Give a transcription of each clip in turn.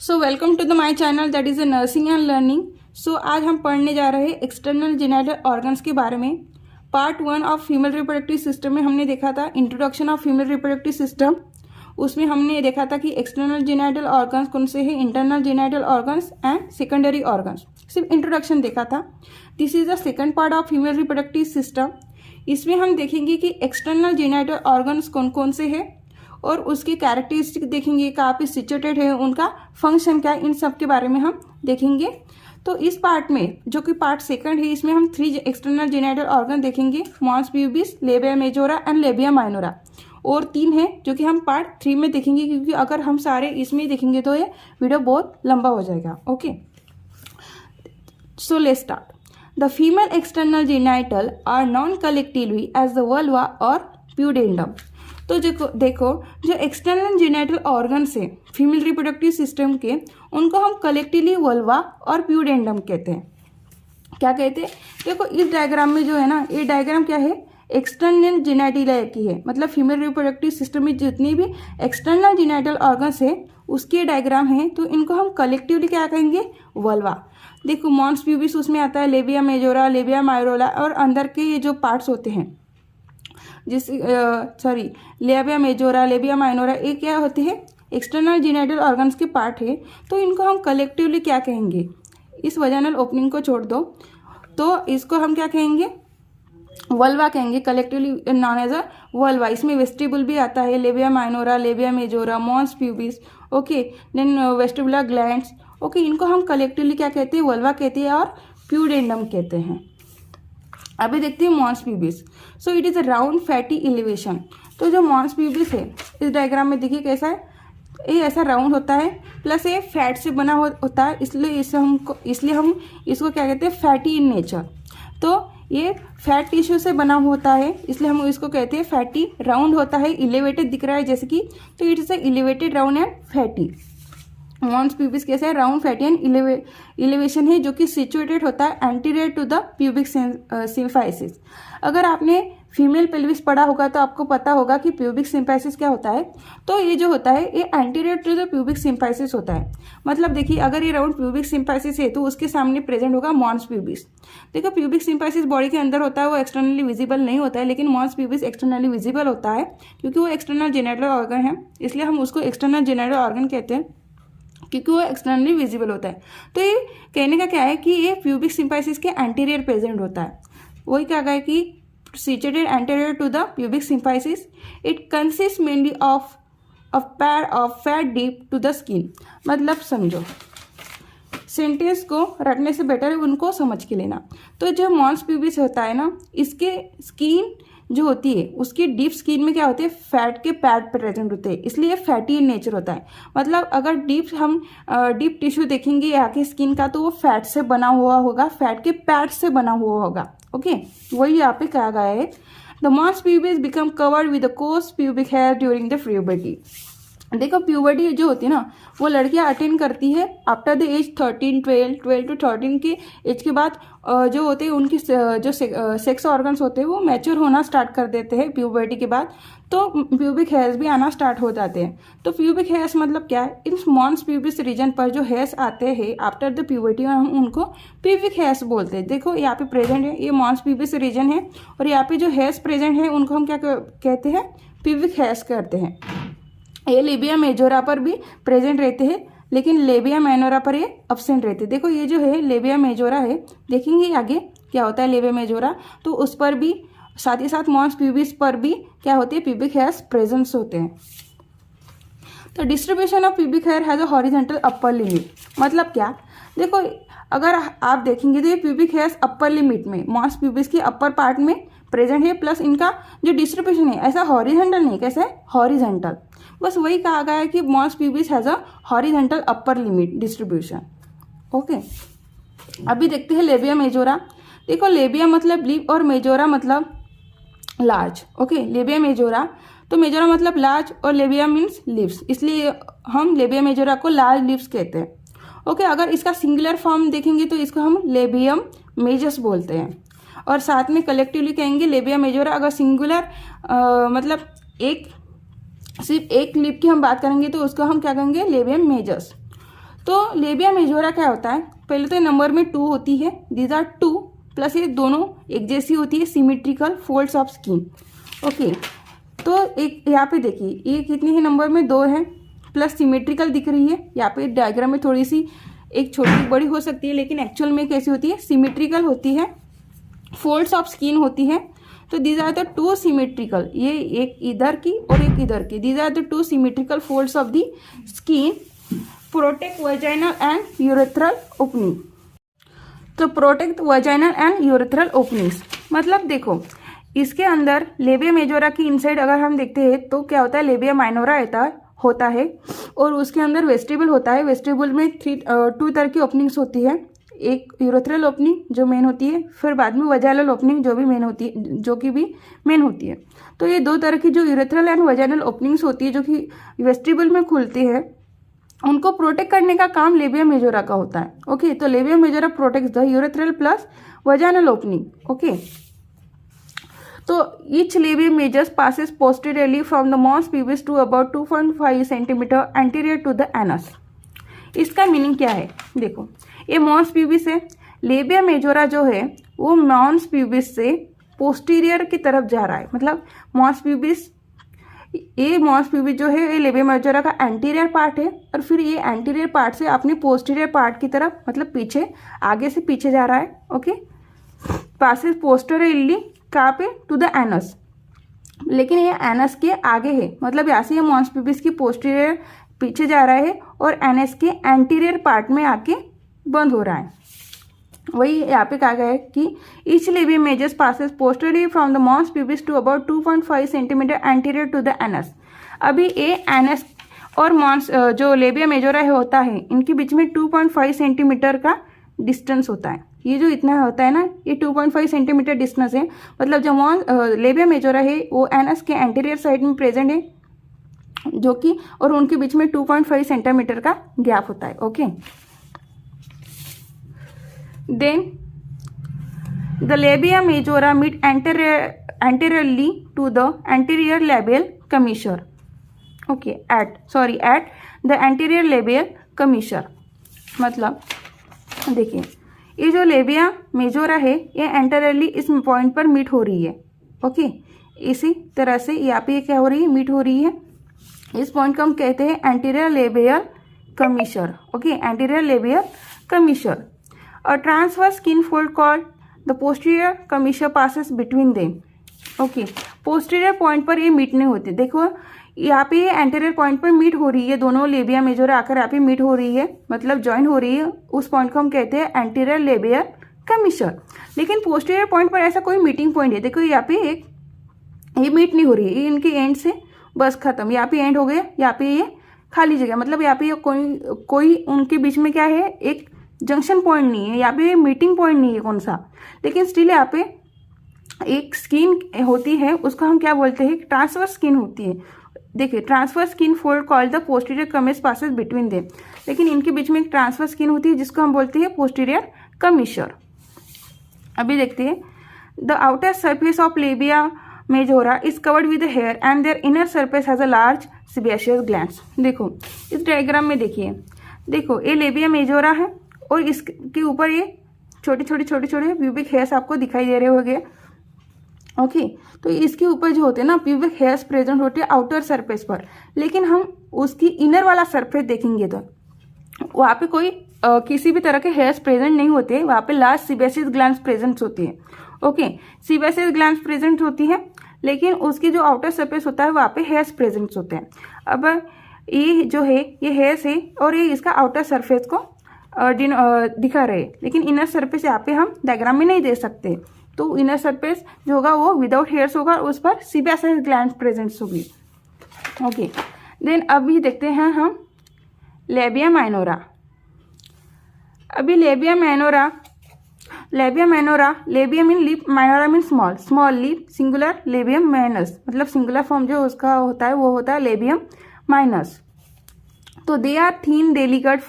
So welcome to the my channel that is a nursing and learning. So आज हम पढ़ने जा रहे हैं एक्सटर्नल जेनिटल ऑर्गन्स के बारे में। Part 1 of female reproductive system में हमने देखा था introduction of female reproductive system. उसमें हमने देखा था कि एक्सटर्नल जेनिटल ऑर्गन्स कौन से हैं, internal genital organs and secondary organs. सिर्फ इंट्रोडक्शन देखा था। This is the second part of female reproductive system. इसमें हम देखेंगे कि एक्सटर्नल जेनिटल ऑर्गन्स कौन कौन से हैं और उसकी कैरेक्टरिस्टिक देखेंगे, कहाँ पे सिचुएटेड है, उनका फंक्शन क्या है, इन सब के बारे में हम देखेंगे। तो इस पार्ट में जो कि पार्ट सेकंड है, इसमें हम 3 एक्सटर्नल जेनिटल ऑर्गन देखेंगे, mons pubis, labia majora and labia minora. और 3 है जो कि हम पार्ट 3 में देखेंगे, क्योंकि अगर हम सारे इसमें देखेंगे तो ये वीडियो बहुत लंबा हो जाएगा। Okay, so let's start. The female external genital are known collectively as the vulva और प्यूडेंडम। तो देखो जो एक्सटर्नल जेनिटल ऑर्गन्स है फीमेल रिप्रोडक्टिव सिस्टम के, उनको हम कलेक्टिवली वल्वा और प्यूडेंडम कहते हैं। क्या कहते हैं? देखो इस डायग्राम में जो है ना, ये डायग्राम क्या है, एक्सटर्नल जेनिटलिया की है। मतलब फीमेल रिप्रोडक्टिव सिस्टम में जितनी भी एक्सटर्नल जेनिटल ऑर्गन्स है उसके डायग्राम है, तो इनको हम कलेक्टिवली क्या कहेंगे, वल्वा। देखो मॉन्स प्यूबिस उसमें आता है, लेबिया मेजोरा, लेबिया माइनोरा, और अंदर के ये जो पार्ट्स होते हैं लेबिया मेजोरा, लेबिया माइनोरा, ये क्या होते हैं, एक्सटर्नल जेनिटल ऑर्गन्स के पार्ट है। तो इनको हम कलेक्टिवली क्या कहेंगे, इस वजाइनल ओपनिंग को छोड़ दो तो इसको हम क्या कहेंगे, वल्वा कहेंगे, collectively known as a vulva. इसमें वेस्टिबुल भी आता है, labia minora, labia majora, mons pubis, okay, then vestibular glands, okay, इनको हम कलेक्टिवली क्या कहते हैं, वल्वा कहते हैं और प्यूडेंडम कहते हैं। अभी देखते हैं mons pubis. So it is a round fatty elevation. तो जो मॉन्स प्यूबिस है इस डायग्राम में देखिए कैसा है, ये ऐसा राउंड होता है, प्लस ये फैट से बना होता है, इसलिए हम इसको क्या कहते हैं, फैटी इन नेचर। तो ये फैट टिश्यू से बना होता है, इसलिए हम इसको कहते हैं फैटी। राउंड होता है, इलेवेटेड दिख रहा है जैसे कि, तो it is a elevated, round and fatty. Mons pubis कैसा है, राउंड फैटी एंड इलेवेशन है, जो कि सिचुएटेड होता है anterior to the pubic symphysis. अगर आपने फीमेल पेल्विस पढ़ा होगा तो आपको पता होगा कि प्यूबिक सिम्फाइसिस क्या होता है। तो ये जो होता है ये anterior to the pubic symphysis होता है। मतलब देखिए अगर ये राउंड प्यूबिक सिम्फाइसिस है तो उसके सामने प्रेजेंट होगा मॉन्स प्यूबिस। देखो प्यूबिक सिम्फाइसिस बॉडी के अंदर होता है, वो एक्सटर्नली विजिबल नहीं होता है, लेकिन मॉन्स प्यूबिस एक्सटर्नली विजिबल होता है, क्योंकि वो एक्सटर्नल जेनिटल ऑर्गन है, इसलिए हम उसको एक्सटर्नल जेनिटल ऑर्गन कहते हैं, क्योंकि वो एक्सटर्नली विजिबल होता है। तो ये कहने का क्या है कि ये प्यूबिक सिम्फाइसिस के एंटीरियर प्रेजेंट होता है। वही क्या है कि situated anterior to the pubic symphysis, it consist mainly of pad of fat deep to the skin. मतलब समझो, सेंटेंस को रटने से बेटर है उनको समझ के लेना। तो जो मॉन्स प्यूबिस होता है ना, इसके स्किन जो होती है उसकी डीप स्किन में क्या होती है, फैट के पैड प्रेजेंट होते हैं, इसलिए फैटी इन नेचर होता है। मतलब अगर डीप टिश्यू देखेंगे यहाँ की स्किन का, तो वो फैट से बना हुआ होगा, फैट के पैड से बना हुआ होगा। ओके, वही यहाँ पे कहा गया है। The mons pubis become covered with the coarse pubic hair during the puberty. देखो प्यूबर्टी जो होती है ना, वो लड़कियां अटेंड करती है आफ्टर द एज 12 to 13 की एज के बाद। जो होते हैं उनकी जो सेक्स ऑर्गन्स होते हैं वो मैच्योर होना स्टार्ट कर देते हैं प्यूबर्टी के बाद, तो प्यूबिक हेयर्स भी आना स्टार्ट हो जाते हैं। तो प्यूबिक हेयर्स मतलब क्या है, इन मॉन्स प्यूबिस रीजन पर जो हेयर्स आते हैं आफ्टर द प्यूबर्टी, हम उनको प्यूबिक हेयर्स बोलते हैं। देखो यहाँ पे प्रेजेंट है, ये मॉन्स प्यूबिस रीजन है, और यहाँ पे जो हेयर्स प्रेजेंट है उनको हम क्या कहते हैं, प्यूबिक हेयर्स कहते हैं। ये लेबिया मेजोरा पर भी प्रेजेंट रहते हैं, लेकिन लेबिया माइनोरा पर ये अब्सेंट रहते हैं। देखो ये जो है लेबिया मेजोरा है, देखेंगे आगे क्या होता है लेबिया मेजोरा, तो उस पर भी साथ ही साथ मॉन्स प्यूबिस पर भी क्या होती है, प्यूबिक हेयर्स प्रेजेंस होते हैं। तो distribution of pubic hair has a horizontal upper limit. मतलब क्या, देखो अगर आप देखेंगे तो ये प्यूबिक हेयर्स अपर लिमिट में मॉन्स प्यूबिस की अपर पार्ट में प्रेजेंट है, प्लस इनका जो डिस्ट्रीब्यूशन है ऐसा हॉरिजॉन्टल नहीं, कैसा है, हॉरिजॉन्टल। बस वही कहा गया है कि mons pubis has a horizontal upper limit distribution. Okay, अभी देखते हैं लेबिया मेजोरा। देखो लेबिया मतलब लिप और मेजोरा मतलब लार्ज। ओके, लेबिया मेजोरा, तो मेजोरा मतलब लार्ज और लेबिया मीन्स लिप्स, इसलिए हम लेबिया मेजोरा को लार्ज लिप्स कहते हैं। ओके, अगर इसका सिंगुलर फॉर्म देखेंगे तो इसको हम लेबियम मेजस बोलते हैं, और साथ में कलेक्टिवली कहेंगे लेबिया मेजोरा। अगर सिंगुलर मतलब सिर्फ एक लिप की हम बात करेंगे तो उसको हम क्या कहेंगे, लेबियम मेजस। तो लेबिया मेजोरा क्या होता है, पहले तो नंबर में 2 होती है, दीज आर 2 प्लस ये दोनों एक जैसी होती है, symmetrical folds of skin. Okay, तो एक यहाँ पे देखिए ये कितनी है, नंबर में 2 है, प्लस सिमेट्रिकल दिख रही है। यहाँ पे डायग्राम में थोड़ी सी एक छोटी बड़ी हो सकती है, लेकिन एक्चुअल में कैसी होती है, सिमेट्रिकल होती है, फोल्ड्स ऑफ स्किन होती है। तो दीज आर द 2 सिमेट्रिकल, ये एक इधर की और एक इधर की, these are the 2 symmetrical folds of the skin protect vaginal and urethral opening. तो protect vaginal and urethral openings मतलब देखो इसके अंदर लेबिया मेजोरा की इनसाइड अगर हम देखते हैं तो क्या होता है, लेबिया माइनोरा होता है और उसके अंदर वेस्टिबल होता है। वेस्टिबल में 2 तरह की ओपनिंग्स होती है, एक यूरेथ्रल ओपनिंग जो मेन होती है, फिर बाद में वजाइनल ओपनिंग जो भी मेन होती है, जो कि भी मेन होती है। तो ये 2 तरह की जो यूरेथ्रल एंड वजाइनल ओपनिंग्स होती है जो कि वेस्टिबल में खुलती है, उनको प्रोटेक्ट करने का काम लेबिया मेजोरा का होता है। ओके, तो labia majora protects the urethral plus vaginal opening. Okay, तो each labia major passes posteriorly from the mons pubis to about 2.5 cm anterior to the anus। इसका मीनिंग क्या है, देखो ये मॉन्स प्यूबिस है, लेबिया मेजोरा जो है वो मॉन्स प्यूबिस से पोस्टीरियर की तरफ जा रहा है, मतलब मॉन्स प्यूबिस, ये मॉन्स प्यूबिस जो है ये लेबिया मेजोरा का एंटीरियर पार्ट है, और फिर ये एंटीरियर पार्ट से अपने पोस्टीरियर पार्ट की तरफ, मतलब पीछे, आगे से पीछे जा रहा है। ओके, पासेस पोस्टीरियरली कहाँ पे, टू द एनस, लेकिन ये एनस के आगे है, मतलब यहाँ से ये मॉन्स प्यूबिस की पोस्टीरियर पीछे जा रहा है और एनस के एंटीरियर पार्ट में आके बंद हो रहा है। वही यहाँ पे कहा गया है कि each labia majors passes posteriorly from the mons pubis to about 2.5 centimetre anterior to the anus. अभी ये एनस और मॉन्स जो लेबिया मेजोरा होता है इनके बीच में 2.5 सेंटीमीटर का डिस्टेंस होता है। ये जो इतना होता है ना, ये 2.5 सेंटीमीटर डिस्टेंस है, मतलब जो लेबिया मेजोरा है वो एनस के एंटीरियर साइड में प्रेजेंट है, जो कि और उनके बीच में 2.5 सेंटीमीटर का गैप होता है। Okay, then the labia majora meet anteriorly to the anterior labial commissure। Okay, at the anterior labial commissure, मतलब देखिए ये जो लेबिया मेजोरा है ये एंटीरियरली इस पॉइंट पर मीट हो रही है। ओके, इसी तरह से यहाँ पे क्या हो रही है, मीट हो रही है, इस पॉइंट को हम कहते हैं anterior labial commissure. Okay, anterior labial commissure. A transverse skin fold called the posterior commissure passes between them. Okay, posterior point पर ये मीट नहीं होते, देखो यहाँ पे एंटीरियर पॉइंट पर मीट हो रही है, दोनों लेबिया मेजोरा आकर यहाँ पे मीट हो रही है, मतलब ज्वाइन हो रही है, उस पॉइंट को हम कहते हैं एंटीरियर लेबियल कमीशर। लेकिन पोस्टीरियर पॉइंट पर ऐसा कोई मीटिंग पॉइंट है, देखो यहाँ पे एक ये मीट नहीं हो रही है, ये इनके एंड से बस खत्म, यहाँ पे एंड हो गया, यहाँ पे ये खाली जगह, मतलब यहाँ पे कोई उनके बीच में क्या है, एक जंक्शन पॉइंट नहीं है, यहाँ पे मीटिंग पॉइंट नहीं है कौन सा, लेकिन स्टिल यहाँ पे एक स्किन होती है, उसको हम क्या बोलते हैं, ट्रांसवर्स स्किन होती है। देखिए transfer skin fold called the posterior कमीज पासेस बिटवीन देम, लेकिन इनके बीच में एक ट्रांसफर स्किन होती है जिसको हम बोलते हैं पोस्टीरियर कमीशर। अभी देखते हैं, the outer surface of labia majora is covered with hair and their inner surface has a large sebaceous glands. देखो इस डायग्राम में देखिए, देखो ये लेबिया मेजोरा है और इसके ऊपर ये छोटे छोटे प्यूबिक हेयर्स आपको दिखाई दे रहे होंगे। ओके, तो इसके ऊपर जो होते हैं ना प्यूबिक हेयर्स प्रेजेंट होते हैं आउटर सरफेस पर, लेकिन हम उसकी इनर वाला सरफेस देखेंगे तो वहाँ पे कोई किसी भी तरह के हेयर्स प्रेजेंट नहीं होते, वहाँ पे लार्ज सीबेसियस ग्लैंड्स प्रेजेंट होती है। ओके, सीबेसियस ग्लैंड्स प्रेजेंट होती है, लेकिन उसकी जो आउटर सरफेस होता है वहाँ पे हेयर्स प्रेजेंट होते हैं। अब ये जो है ये हेयर्स है और ये इसका आउटर सरफेस को दिखा रहे हैं, लेकिन इनर सरफेस यहाँ पे हम डायग्राम में नहीं दे सकते, तो इनर सरफेस जो होगा वो विदाउट हेयर्स होगा, उस पर सीबेसियस ग्लैंड्स प्रेजेंट होगी। ओके, देन अभी देखते हैं हम लेबिया माइनोरा। अभी लेबिया minora, लेबिया mean lip, minora mean small lip, singular labium minus, मतलब सिंगुलर फॉर्म जो उसका होता है वो होता है लेबियम माइनस। तो they are thin delicate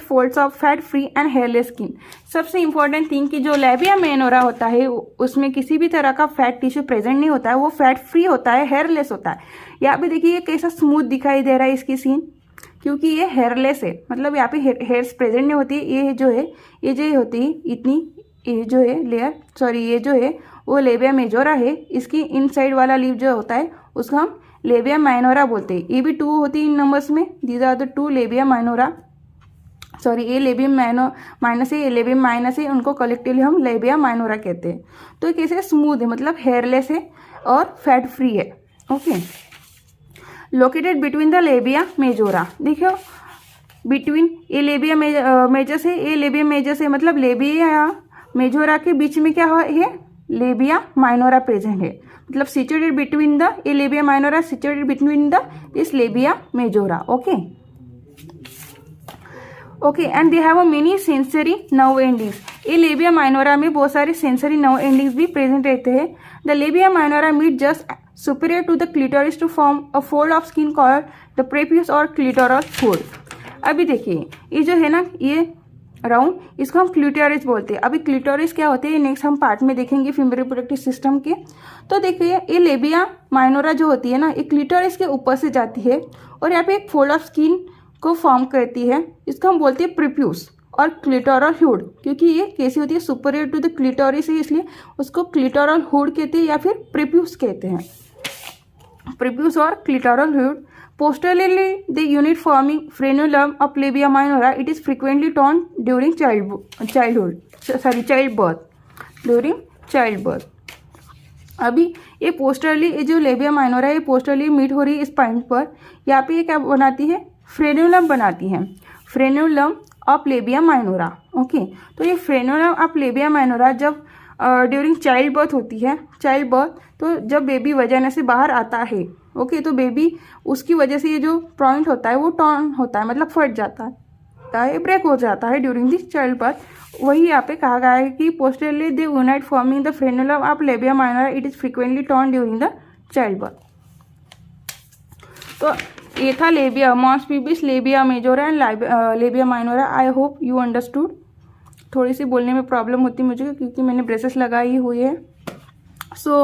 folds of fat free and hairless skin. सबसे इंपॉर्टेंट थिंग कि जो लेबिया माइनोरा होता है उसमें किसी भी तरह का फैट टिश्यू प्रेजेंट नहीं होता है, वो फैट फ्री होता है, हेयरलेस होता है। यहाँ पे देखिए कैसा स्मूथ दिखाई दे रहा है इसकी स्किन, क्योंकि ये हेयरलेस है, मतलब यहाँ पे हेयर्स प्रेजेंट नहीं होती है। ये जो है, ये जो होती है इतनी, ये जो है लेयर, सॉरी ये जो है वो लेबिया मेजोरा है। इसकी इनसाइड वाला लीव जो होता है उसको हम लेबिया माइनोरा बोलते हैं। ये भी 2 होती है इन नंबर्स में, these are the 2 labia minora, sorry ये लेबियम माइनस है, ये लेबियम माइनस है, उनको कलेक्टिवली हम लेबिया माइनोरा कहते हैं। तो ये कैसे स्मूथ है, मतलब हेयरलेस है और फैट फ्री है। Okay, located between the labia majora, देखियो बिटवीन ये लेबिया मेजस है, ये लेबिया मेजस है, मतलब लेबिया मेजोरा के बीच में क्या है, लेबिया माइनोरा प्रेजेंट है, मतलब सिचुएटेड बिटवीन द, ये labia minora situated between the this labia majora. Okay okay, and they have a many sensory nerve endings. ये लेबिया माइनोरा में बहुत सारे सेंसरी नर्व एंडिंग्स भी प्रेजेंट रहते हैं। The labia minora meet just superior to the clitoris to form a fold of skin called the prepuce और clitoral fold. अभी देखिए ये जो है ना, ये राउंड, इसको हम क्लिटोरिस बोलते हैं। अभी क्लिटोरिस क्या होते हैं नेक्स्ट हम पार्ट में देखेंगे फीमेल रिप्रोडक्टिव सिस्टम के। तो देखिए ये लेबिया माइनोरा जो होती है ना, ये क्लिटोरिस के ऊपर से जाती है और यहाँ पे एक फोल्ड ऑफ स्किन को फॉर्म करती है, इसको हम बोलते हैं प्रीप्यूस और क्लिटोरल हुड। क्योंकि ये कैसी होती है, सुपीरियर टू द क्लिटोरिस है, इसलिए उसको क्लिटोरल हुड कहते हैं या फिर प्रीप्यूस कहते हैं, प्रीप्यूस और clitoral hood. Posteriorly, the unit forming frenulum of labia minora, it is frequently torn during childbirth. अभी ये पोस्टरली, ये जो लेबिया माइनोरा है ये पोस्टरली मीट हो रही है इस पॉइंट पर। यहाँ पे ये क्या बनाती है, फ्रेन्यूलम बनाती है, frenulum of labia minora. Okay, तो ये फ्रेन्यूलम ऑफ लेबिया माइनोरा जब ड्यूरिंग चाइल्ड बर्थ होती है, चाइल्ड बर्थ, तो जब बेबी वजाना से बाहर आता है, ओके, तो बेबी उसकी वजह से ये जो पॉइंट होता है वो टॉर्न होता है, मतलब फट जाता है, ब्रेक हो जाता है ड्यूरिंग दिस चाइल्ड बर्थ। वही यहाँ पे कहा गया है कि posteriorly they unite forming the frenulum of labia minora, it is frequently torn during the child birth. तो ये था labia mons pubis, labia majora and labia minora. I hope you understood. थोड़ी सी बोलने में प्रॉब्लम होती है मुझे क्योंकि मैंने ब्रेसेस लगाई हुई है। सो